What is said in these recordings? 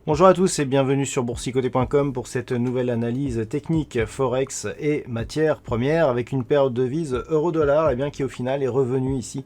Bonjour à tous et bienvenue sur boursicoté.com pour cette nouvelle analyse technique Forex et matières premières avec une paire de devises euro-dollar qui au final est revenue ici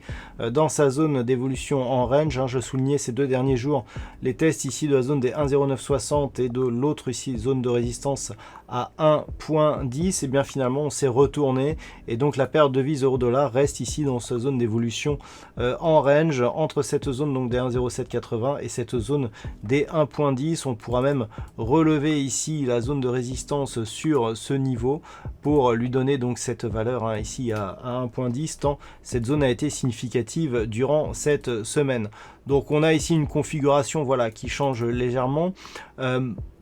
dans sa zone d'évolution en range. Je soulignais ces deux derniers jours les tests ici de la zone des 1,0960 et de l'autre ici zone de résistance à 1,10. Et bien finalement on s'est retourné et donc la paire de devises euro-dollar reste ici dans sa zone d'évolution en range entre cette zone donc des 1,0780 et cette zone des 1,10. On pourra même relever ici la zone de résistance sur ce niveau pour lui donner donc cette valeur ici à 1,10 tant cette zone a été significative durant cette semaine. Donc on a ici une configuration qui change légèrement.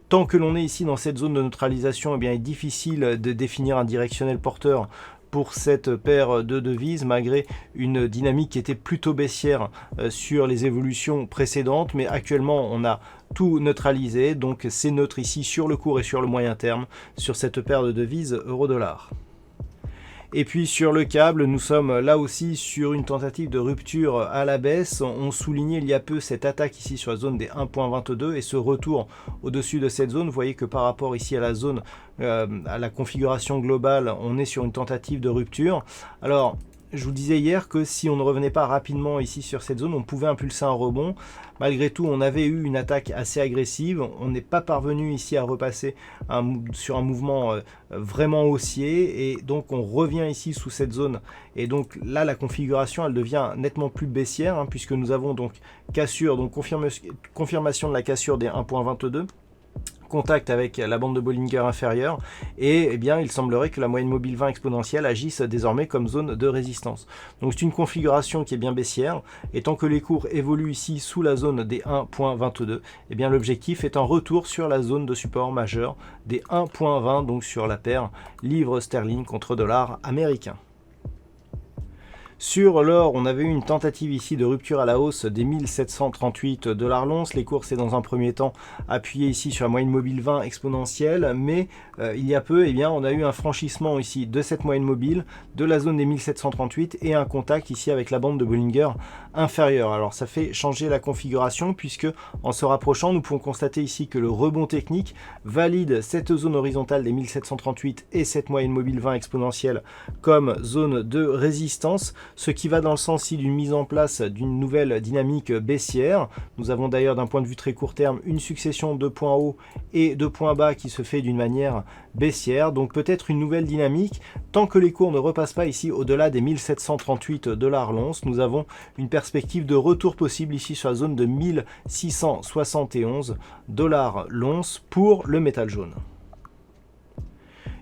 Tant que l'on est ici dans cette zone de neutralisation, il est difficile de définir un directionnel porteur pour cette paire de devises, malgré une dynamique qui était plutôt baissière sur les évolutions précédentes. Mais actuellement, on a tout neutralisé, donc c'est neutre ici sur le court et sur le moyen terme, sur cette paire de devises euro-dollar. Et puis sur le câble, nous sommes là aussi sur une tentative de rupture à la baisse. On soulignait il y a peu cette attaque ici sur la zone des 1,22 et ce retour au-dessus de cette zone. Vous voyez que par rapport ici à la zone, à la configuration globale, on est sur une tentative de rupture. Alors, je vous disais hier que si on ne revenait pas rapidement ici sur cette zone, on pouvait impulser un rebond. Malgré tout, on avait eu une attaque assez agressive. On n'est pas parvenu ici à repasser sur un mouvement vraiment haussier. Et donc, on revient ici sous cette zone. Et donc là, la configuration, elle devient nettement plus baissière puisque nous avons donc cassure, donc confirmation de la cassure des 1,22. Contact avec la bande de Bollinger inférieure et il semblerait que la moyenne mobile 20 exponentielle agisse désormais comme zone de résistance. Donc c'est une configuration qui est bien baissière et tant que les cours évoluent ici sous la zone des 1,22, l'objectif est un retour sur la zone de support majeur des 1,20 donc sur la paire livre sterling contre dollar américain. Sur l'or, on avait eu une tentative ici de rupture à la hausse des 1738 $ l'once. Les cours, c'est dans un premier temps appuyé ici sur la moyenne mobile 20 exponentielle, mais il y a peu, on a eu un franchissement ici de cette moyenne mobile, de la zone des 1738 et un contact ici avec la bande de Bollinger inférieure. Alors ça fait changer la configuration puisque en se rapprochant, nous pouvons constater ici que le rebond technique valide cette zone horizontale des 1738 et cette moyenne mobile 20 exponentielle comme zone de résistance. Ce qui va dans le sens d'une mise en place d'une nouvelle dynamique baissière. Nous avons d'ailleurs d'un point de vue très court terme une succession de points hauts et de points bas qui se fait d'une manière baissière. Donc peut-être une nouvelle dynamique. Tant que les cours ne repassent pas ici au-delà des 1738 $ l'once, nous avons une perspective de retour possible ici sur la zone de 1671 $ l'once pour le métal jaune.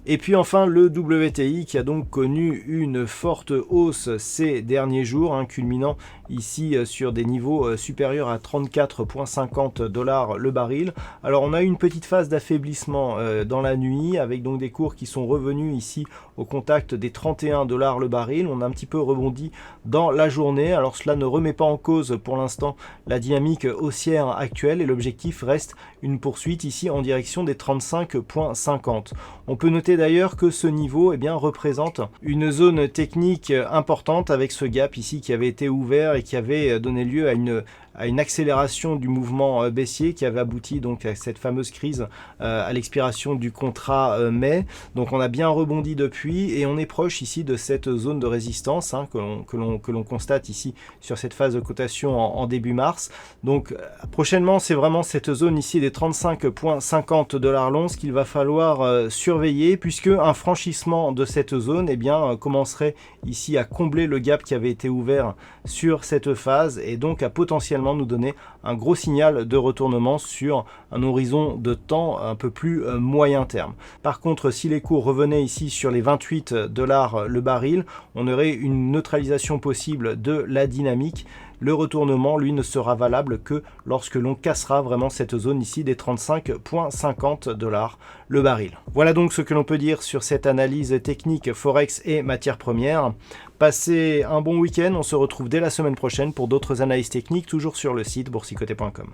Et puis enfin le WTI qui a donc connu une forte hausse ces derniers jours, culminant ici sur des niveaux supérieurs à 34,50 $ le baril. Alors on a eu une petite phase d'affaiblissement dans la nuit avec donc des cours qui sont revenus ici au contact des 31 $ le baril. On a un petit peu rebondi dans la journée. Alors cela ne remet pas en cause pour l'instant la dynamique haussière actuelle et l'objectif reste une poursuite ici en direction des 35,50. On peut noter d'ailleurs que ce niveau représente une zone technique importante avec ce gap ici qui avait été ouvert et qui avait donné lieu à une accélération du mouvement baissier qui avait abouti donc à cette fameuse crise à l'expiration du contrat mai. Donc on a bien rebondi depuis et on est proche ici de cette zone de résistance que l'on constate ici sur cette phase de cotation en début mars. Donc prochainement c'est vraiment cette zone ici des 35,50 $ l'once qu'il va falloir surveiller puisque un franchissement de cette zone commencerait ici à combler le gap qui avait été ouvert sur cette phase et donc à potentiellement nous donner un gros signal de retournement sur un horizon de temps un peu plus moyen terme. Par contre, si les cours revenaient ici sur les 28 $ le baril, on aurait une neutralisation possible de la dynamique Le retournement, lui, ne sera valable que lorsque l'on cassera vraiment cette zone ici des 35,50 $ le baril. Voilà donc ce que l'on peut dire sur cette analyse technique Forex et matières premières. Passez un bon week-end, on se retrouve dès la semaine prochaine pour d'autres analyses techniques, toujours sur le site boursicoté.com.